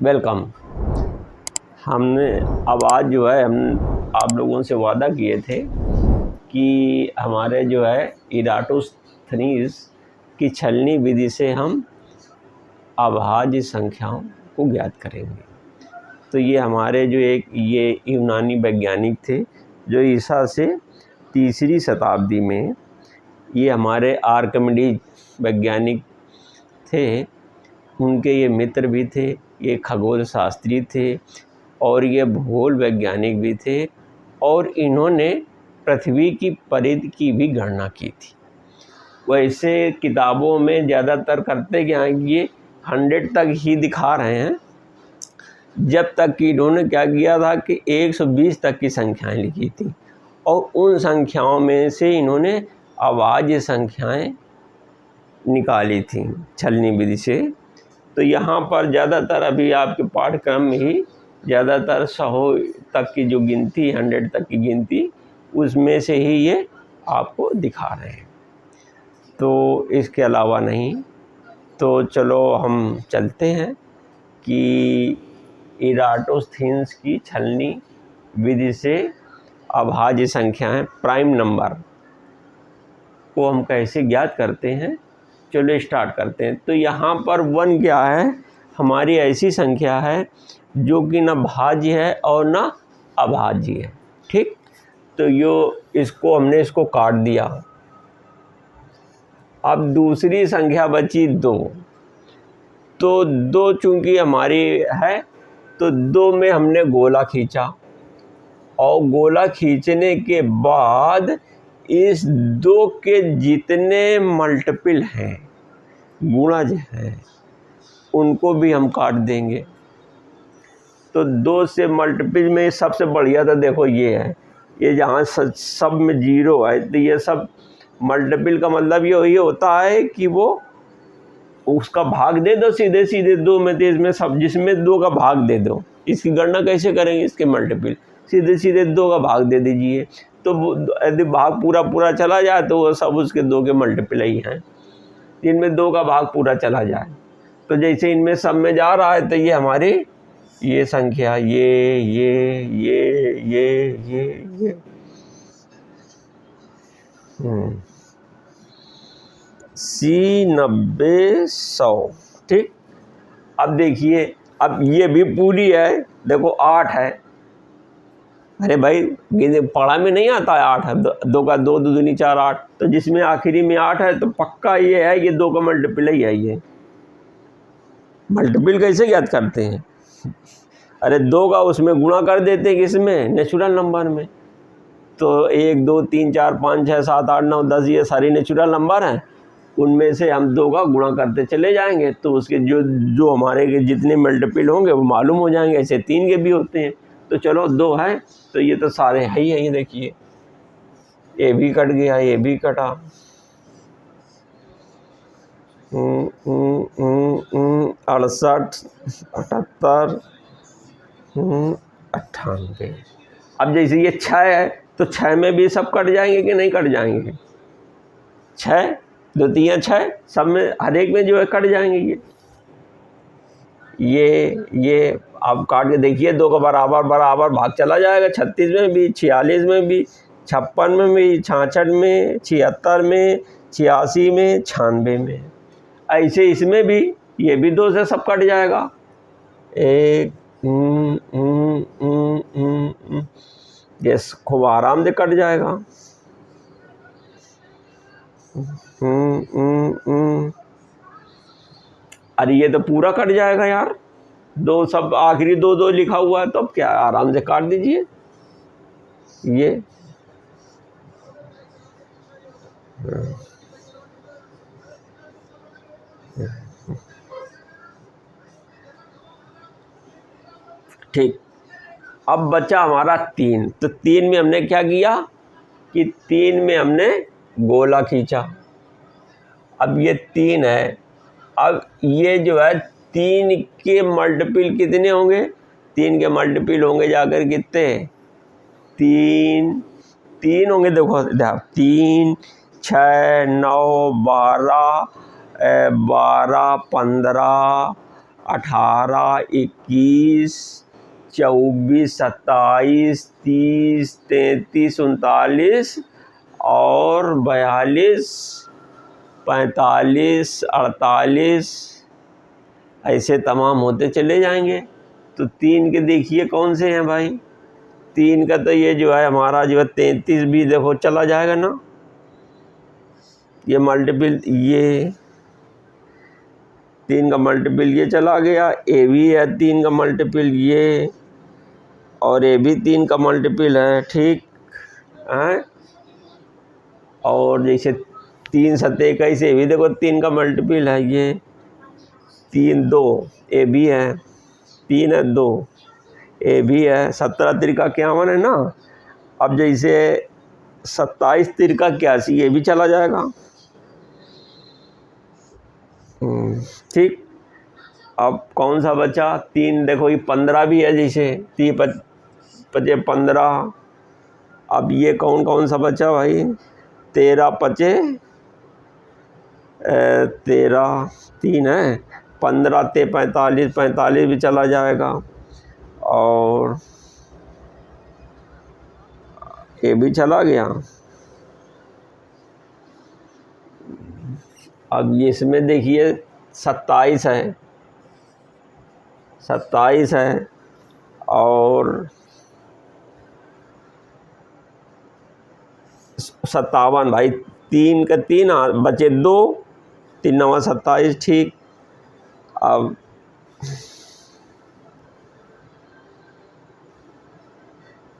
Welcome. हमने अब आज जो है हम आप लोगों से वादा किए थे कि हमारे जो है इराटोस्थनीज की छलनी विधि से हम अभाज्य संख्याओं को ज्ञात करेंगे। तो ये हमारे जो ये यूनानी वैज्ञानिक थे जो ईसा से तीसरी शताब्दी में, ये हमारे आर्किमिडीज वैज्ञानिक थे, उनके ये मित्र भी थे, ये खगोल शास्त्री थे और ये भूगोल वैज्ञानिक भी थे और इन्होंने पृथ्वी की परिधि की भी गणना की थी। वैसे किताबों में ज़्यादातर करते क्या हैं, ये 100 तक ही दिखा रहे हैं, जब तक कि इन्होंने क्या किया था कि 120 तक की संख्याएं लिखी थी और उन संख्याओं में से इन्होंने अभाज्य संख्याएं निकाली थी छलनी विधि से। तो यहाँ पर ज़्यादातर अभी आपके पाठ्यक्रम में ही ज़्यादातर 100 तक की जो गिनती, 100 तक की गिनती, उसमें से ही ये आपको दिखा रहे हैं। तो इसके अलावा नहीं। तो चलो हम चलते हैं कि इराटोस्थनीज की छलनी विधि से अभाज्य संख्याएं, प्राइम नंबर को हम कैसे ज्ञात करते हैं। चलो स्टार्ट करते हैं। तो यहाँ पर 1 क्या है, हमारी ऐसी संख्या है जो कि न भाज्य है और न अभाज्य है। ठीक, तो हमने इसको काट दिया। अब दूसरी संख्या बची 2। तो 2 चूंकि हमारी है, तो 2 में हमने गोला खींचा और गोला खींचने के बाद इस 2 के जितने मल्टीपल हैं, गुणज हैं, उनको भी हम काट देंगे। तो 2 से मल्टीपल में सबसे बढ़िया तो देखो ये है, ये जहाँ सब में 0 है, तो ये सब मल्टीपल का मतलब ये होता है कि वो उसका भाग दे दो सीधे सीधे 2 में, तो इसमें सब जिसमें 2 का भाग दे दो। इसकी गणना कैसे करेंगे, इसके मल्टीपल सीधे सीधे 2 का भाग दे दीजिए। तो यदि भाग पूरा चला जाए तो वो सब उसके 2 के मल्टीपल ही हैं। इनमें 2 का भाग पूरा चला जाए, तो जैसे इनमें सब में जा रहा है, तो ये हमारी ये संख्या ये C 90 100। ठीक, अब देखिए, अब ये भी पूरी है, देखो 8 है। अरे भाई पढ़ा में नहीं आता है 8 है, 2 का 2 2 दूनी 4 8, तो जिसमें आखिरी में 8 है तो पक्का ये है, ये 2 का मल्टीपल ही है। ये मल्टीपल कैसे ज्ञात करते हैं, अरे 2 का उसमें गुणा कर देते हैं, किसमें, नेचुरल नंबर में। तो 1 2 3 4 5 6 7 8 9 10 ये सारी नेचुरल नंबर हैं, उनमें से हम 2 का गुणा करते चले जाएंगे, तो उसके जो हमारे के जितने मल्टीपल होंगे वो मालूम हो जाएंगे। ऐसे 3 के भी होते हैं। तो चलो 2 है, तो ये तो सारे है ही है। ये देखिए, ये भी कट गया, ये भी कटा। 68 78 98। अब जैसे ये 6 है, तो 6 में भी सब कट जाएंगे कि नहीं कट जाएंगे। 6 2 3 6, सब में हर एक में जो है कट जाएंगे। ये आप काट के देखिए, 2 का बराबर भाग चला जाएगा। 36 में भी, 46 में भी, 56 में भी, 66 में, 76 में, 86 में, 96 में। ऐसे इसमें भी, ये भी 2 से सब कट जाएगा। ये खूब आराम से कट जाएगा। अरे ये तो पूरा कट जाएगा यार, 2 सब आखिरी 2 2 लिखा हुआ है, तो अब क्या, आराम से काट दीजिए। ये ठीक। अब बचा हमारा 3। तो 3 में हमने क्या किया कि 3 में हमने गोला खींचा। अब ये 3 है, अब ये जो है 3 के मल्टीपल कितने होंगे, 3 के मल्टीपल होंगे जाकर कितने, 3 होंगे। देखो 3 6 9 12 12 15 18, 21, 24, 27, 30, 33, 39 और 42, 45, 48 ऐसे तमाम होते चले जाएंगे। तो 3 के देखिए कौन से हैं भाई। 3 का तो ये जो है हमारा जो है 33 भी देखो चला जाएगा ना, ये मल्टीपल, ये 3 का मल्टीपल ये चला गया, ए भी है 3 का मल्टीपल ये, और ए भी 3 का मल्टीपल है, ठीक है। और जैसे 3 7 21 ए भी देखो 3 का मल्टीपल है, ये 3 2 ए भी है, 3 है 2 ए भी है, 17 तिरका 51 है ना। अब जैसे 27 तिरका 81 ये भी चला जाएगा, ठीक। अब कौन सा बचा, 3 देखो ये 15 भी है, जैसे 3 पचे 15। अब ये कौन कौन सा बचा भाई, 13 पचे 13 3 है, 15 ते 45, 45 भी चला जाएगा, और ये भी चला गया। अब ये इसमें देखिए 27 है, 27 है, और 57 भाई, 3 का 3 बचे 2, 3 9 27, ठीक। अब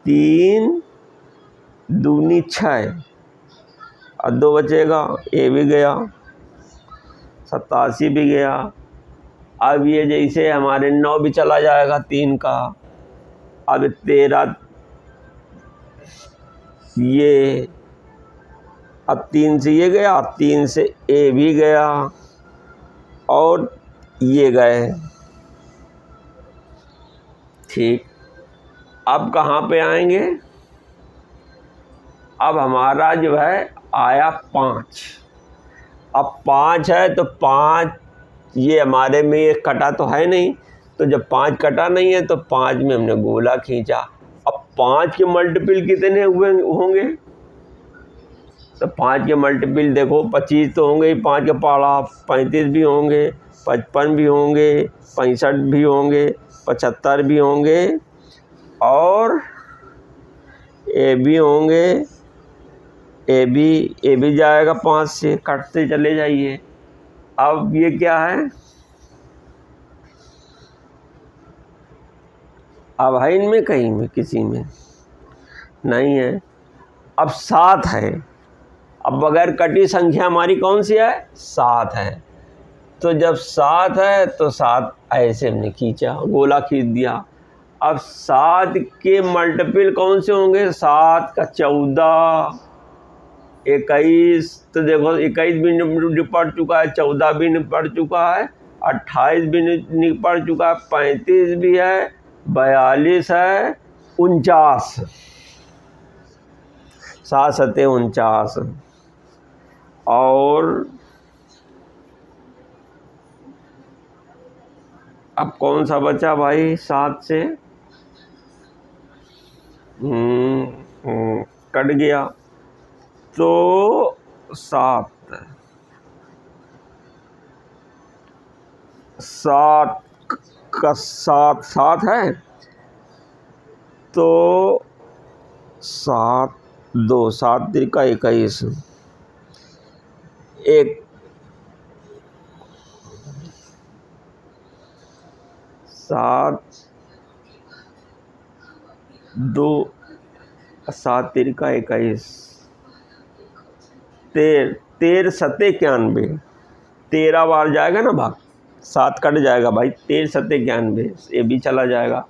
3 दूनी 6 और 2 बचेगा, ये भी गया, 87 भी गया। अब ये जैसे हमारे 9 भी चला जाएगा 3 का। अब 13 ये, अब 3 से ये गया, 3 से ए भी गया, और ये गए, ठीक। अब कहाँ पे आएंगे, अब हमारा जो है आया 5। अब 5 है तो 5 ये हमारे में ये कटा तो है नहीं, तो जब 5 कटा नहीं है तो 5 में हमने गोला खींचा। अब 5 के मल्टीपल कितने हुए होंगे, तो 5 के मल्टीपल देखो 25 तो होंगे ही, 5 के पहाड़ा 35 भी होंगे, 55 भी होंगे, 65 भी होंगे, 75 भी होंगे, और ए भी होंगे, ए भी जाएगा 5 से, कटते चले जाइए। अब ये क्या है, अब है इनमें कहीं में किसी में नहीं है। अब 7 है, अब बगैर कटी संख्या हमारी कौन सी है, 7 है। तो जब 7 है तो 7 ऐसे हमने खींचा, गोला खींच दिया। अब 7 के मल्टीपल कौन से होंगे, 7 का 14, 21, तो देखो 21 भी निपट चुका है, 14 भी निपट चुका है, 28 भी निपट चुका है, 35 भी है, 42 है, 49, 7 7 49, और अब कौन सा बचा भाई 7 से, कट गया, तो 7 का 7 है, तो 7 2 7 तिरका 21, एक 7 2 7 तिरका 21, 13 7 91, 13 बार जाएगा ना भाग, 7 कट जाएगा भाई, 13 7 91, ये भी चला जाएगा।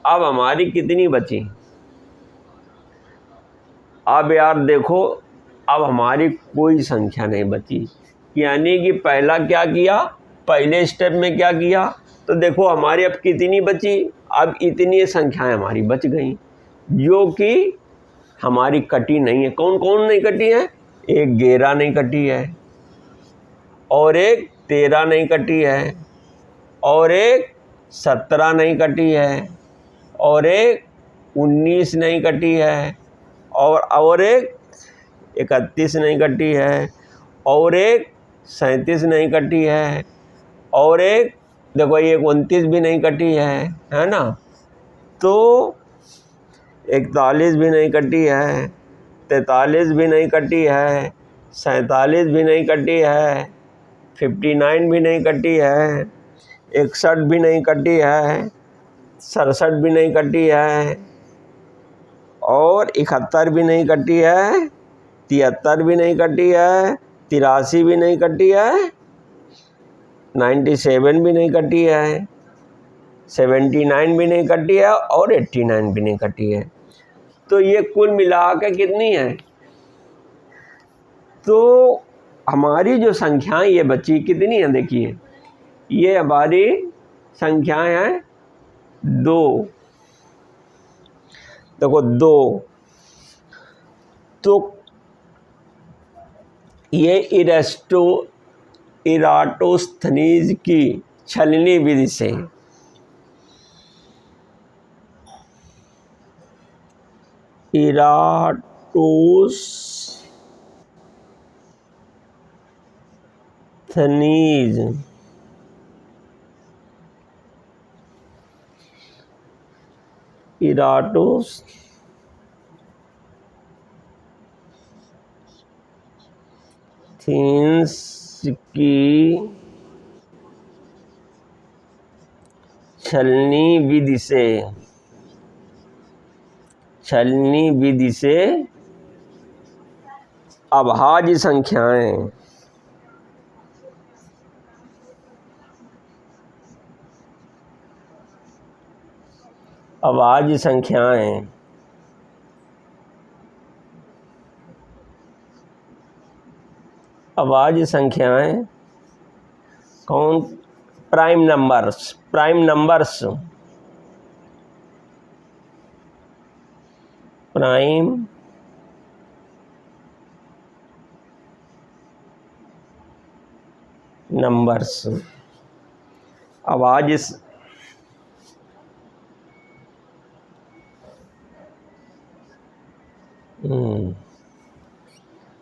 अब हमारी कितनी बची, अब यार देखो, अब हमारी कोई संख्या नहीं बची, यानी कि पहला क्या किया, पहले स्टेप में क्या किया, तो देखो हमारी अब कितनी बची, अब इतनी संख्याएं हमारी बच गई जो कि हमारी कटी नहीं है। कौन कौन नहीं कटी है, एक 11 नहीं कटी है, और एक 13 नहीं कटी है, और एक 17 नहीं कटी है, और एक 19 नहीं कटी है, और एक 31 नहीं कटी है, और एक 37 नहीं कटी है, और एक देखो ये 29 भी नहीं कटी है ना। तो 41 भी नहीं कटी है, 43 भी नहीं कटी है, 47 भी नहीं कटी है, 59 भी नहीं कटी है, 61 भी नहीं कटी है, 67 भी नहीं कटी है, और 71 भी नहीं कटी है, 73 भी नहीं कटी है, 83 भी नहीं कटी है, 97 भी नहीं कटी है, 79 भी नहीं कटी है, और 89 भी नहीं कटी है। तो ये कुल मिला के कितनी है? तो हमारी जो संख्याएं ये बची कितनी है? देखिए ये हमारी संख्याएं हैं 2। देखो 2, तो ये इराटोस्थनीज की छलनी विधि से इराटोस्थनीज की छलनी विधि से अभाज्य संख्याएं कौन? प्राइम नंबर्स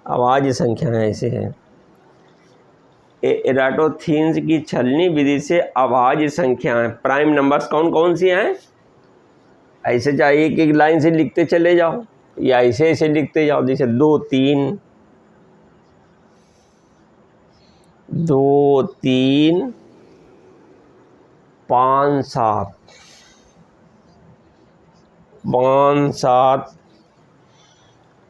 अभाज्य संख्याएं ऐसे हैं। इराटोस्थनीज की छलनी विधि से अभाज्य संख्याएं प्राइम नंबर्स कौन कौन सी हैं? ऐसे चाहिए कि एक लाइन से लिखते चले जाओ, या ऐसे लिखते जाओ, जैसे 2 3 5 7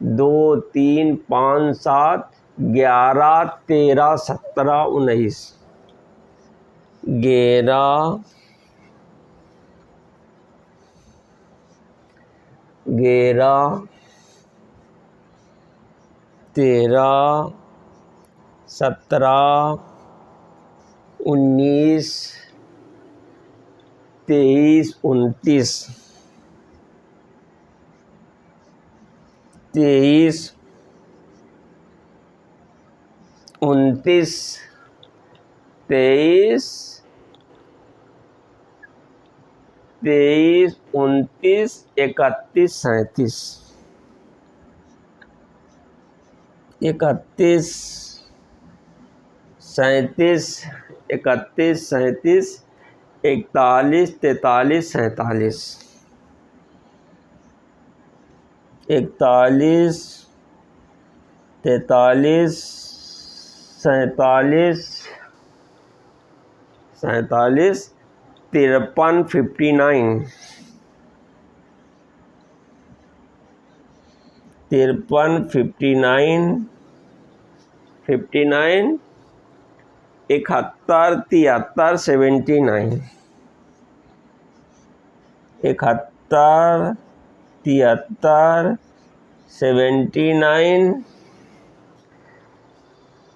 2 3 5 7 11 13 17 19 11 13 17 19 23 29 23 29 31 37 41 42 43 47 41 43 47 47 53 59 59 71 73 79 71 73 79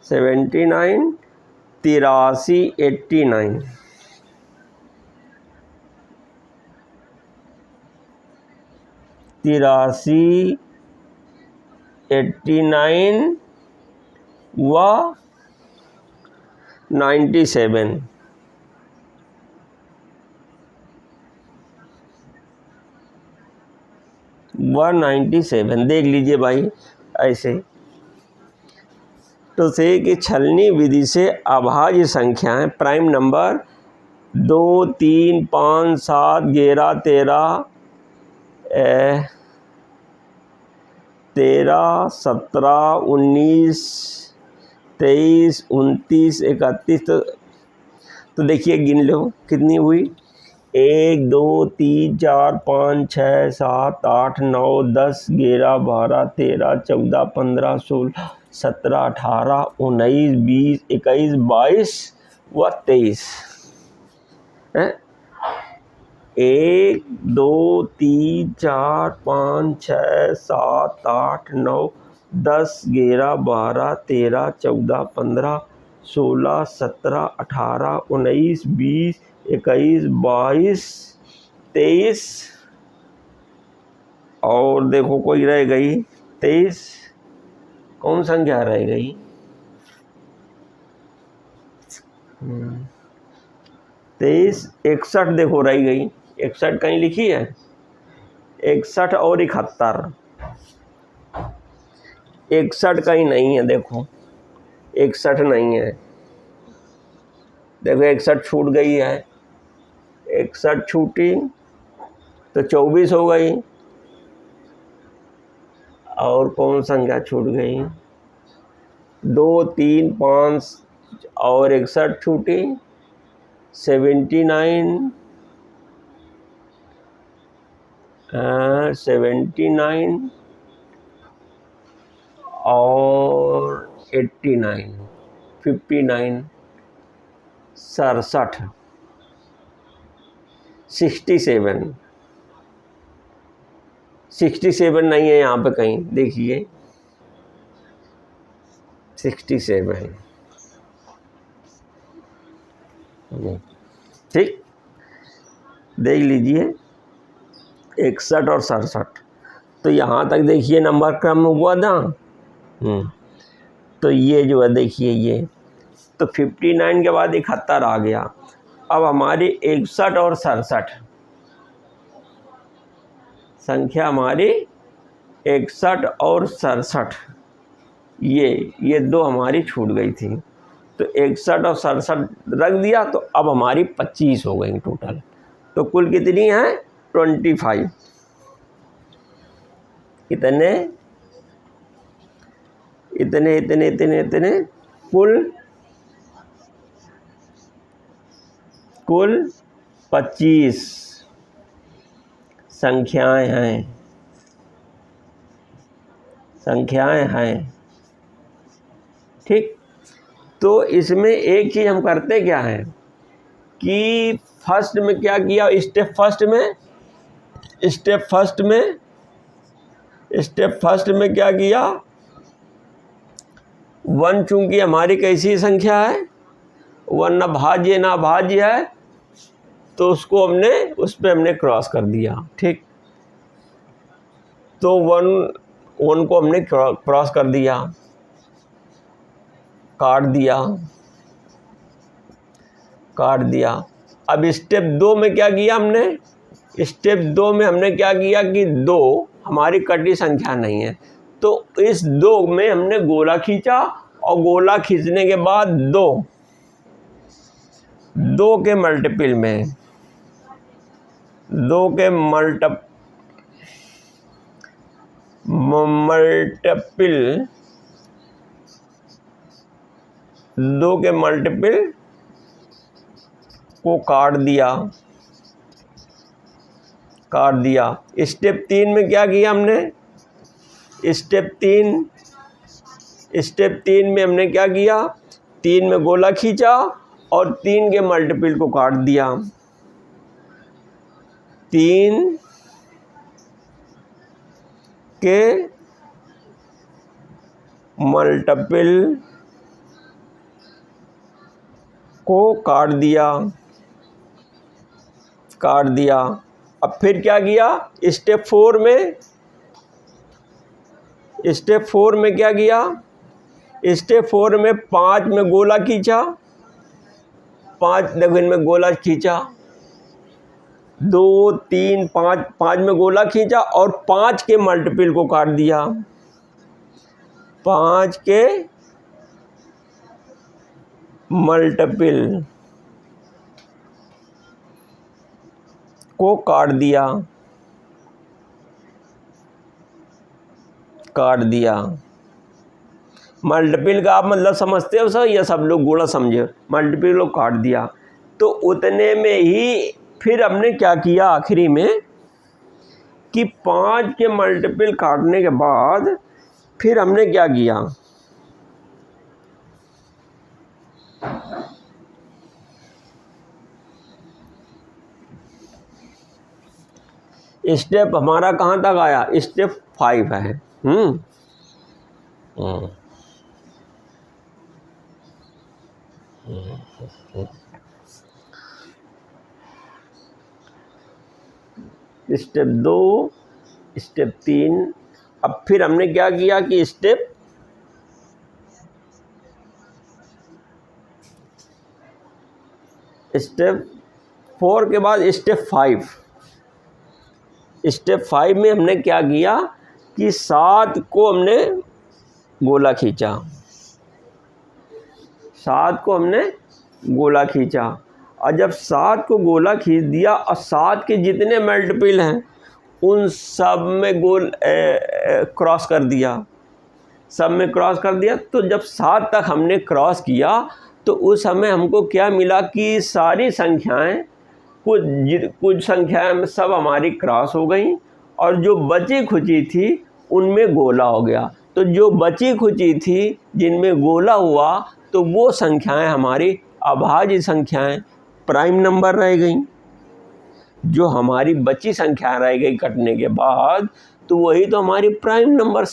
79 83 89 83 89 व 97 197। देख लीजिए भाई ऐसे। तो से कि छलनी विधि से अभाज्य संख्याएं प्राइम नंबर 2, 3, 5, 7, 11, 13, 17, 19, 23, 29, 31। तो देखिए गिन लो कितनी हुई। 1, 2, 3, 4, 5, 6, 7, 8, 9, 10, 11, 12, 13, 14, 15, 16, 17, 18, 19, 20, 21, 22 व 23 है। 1, 2, 3, 4, 5, 6, 7, 8, 9, 10, 11, 12, 13, 14, 15, 16, 17, 18, 19, 20, 21, 22, 23 और देखो कोई रह गई 23। कौन संख्या रह गई? 23, 61 देखो रह गई। 61 कहीं लिखी है? 61 और 71। 61 कहीं नहीं है, देखो 61 नहीं है। देखो 61 छूट गई है। 61 छूटी तो 24 हो गई। और कौन संख्या छूट गई? 2, 3, 5 और 61 छूटी। 79, 79 और 89, 59, 67, 67। 67 नहीं है यहाँ पे कहीं, देखिए 67। ठीक, देख लीजिए 61 और 67। तो यहाँ तक देखिए नंबर क्रम हुआ ना। तो ये जो है देखिए ये तो 59 के बाद 71 आ गया। अब हमारी 61 और 67 संख्या हमारी 61 और 67 ये दो हमारी छूट गई थी। तो 61 और 67 रख दिया तो अब हमारी 25 हो गई टोटल। तो कुल कितनी है? 25। इतने इतने इतने इतने इतने कुल 25 संख्याएं हैं। ठीक, तो इसमें एक चीज़ हम करते क्या है कि फर्स्ट में क्या किया? स्टेप फर्स्ट में क्या किया? 1 चूंकि हमारी कैसी संख्या है? 1 ना भाज्य है, तो उसको उस पर हमने क्रॉस कर दिया। ठीक, तो 1 को हमने क्रॉस कर दिया, काट दिया। अब स्टेप 2 में क्या किया हमने? स्टेप 2 में हमने क्या किया कि 2 हमारी कटी संख्या नहीं है, तो इस 2 में हमने गोला खींचा और गोला खींचने के बाद 2 के मल्टीपल में 2 के मल्टीपल को काट दिया। स्टेप 3 में क्या किया हमने? स्टेप 3 में हमने क्या किया? 3 में गोला खींचा और 3 के मल्टीपल को काट दिया। 3 के मल्टीपल को काट दिया। अब फिर क्या किया? स्टेप 4 में क्या किया? स्टेप 4 में 5 में गोला खींचा। 5 देखो इनमें गोला खींचा 2, 3, 5, 5 में गोला खींचा और 5 के मल्टीपल को काट दिया, 5 के मल्टीपल को काट दिया। मल्टीपल का आप मतलब समझते हो सर, या सब लोग गोला समझे? मल्टीपल को काट दिया। तो उतने में ही फिर हमने क्या किया आखिरी में कि 5 के मल्टीपल काटने के बाद फिर हमने क्या किया, स्टेप हमारा कहाँ तक आया? स्टेप 5 है। Step 2, step 3। अब फिर हमने क्या किया कि स्टेप 4 के बाद स्टेप 5। स्टेप 5 में हमने क्या किया कि 7 को हमने गोला खींचा, 7 को हमने गोला खींचा। और जब 7 को गोला खींच दिया और 7 के जितने मल्टीपल हैं उन सब में गोल क्रॉस कर दिया, सब में क्रॉस कर दिया। तो जब 7 तक हमने क्रॉस किया तो उस समय हमको क्या मिला कि सारी संख्याएं, कुछ संख्याएं सब हमारी क्रॉस हो गई और जो बची खुची थी उनमें गोला हो गया। तो जो बची खुची थी जिनमें गोला हुआ तो वो संख्याएं हमारी अभाज्य संख्याएं, प्राइम नंबर रह गई। जो हमारी बची संख्याएं रह गई कटने के बाद तो वही तो हमारी प्राइम नंबर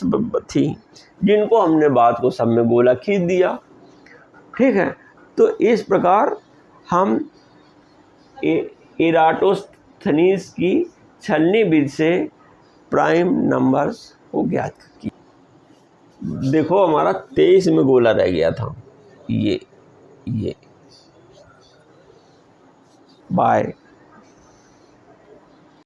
थी, जिनको हमने बाद को सब में गोला खींच दिया। ठीक है, तो इस प्रकार हम इराटोस्थनीज की छलनी विधि से प्राइम नंबर्स को ज्ञात की। देखो हमारा 23 में गोला रह गया था, ये बाय।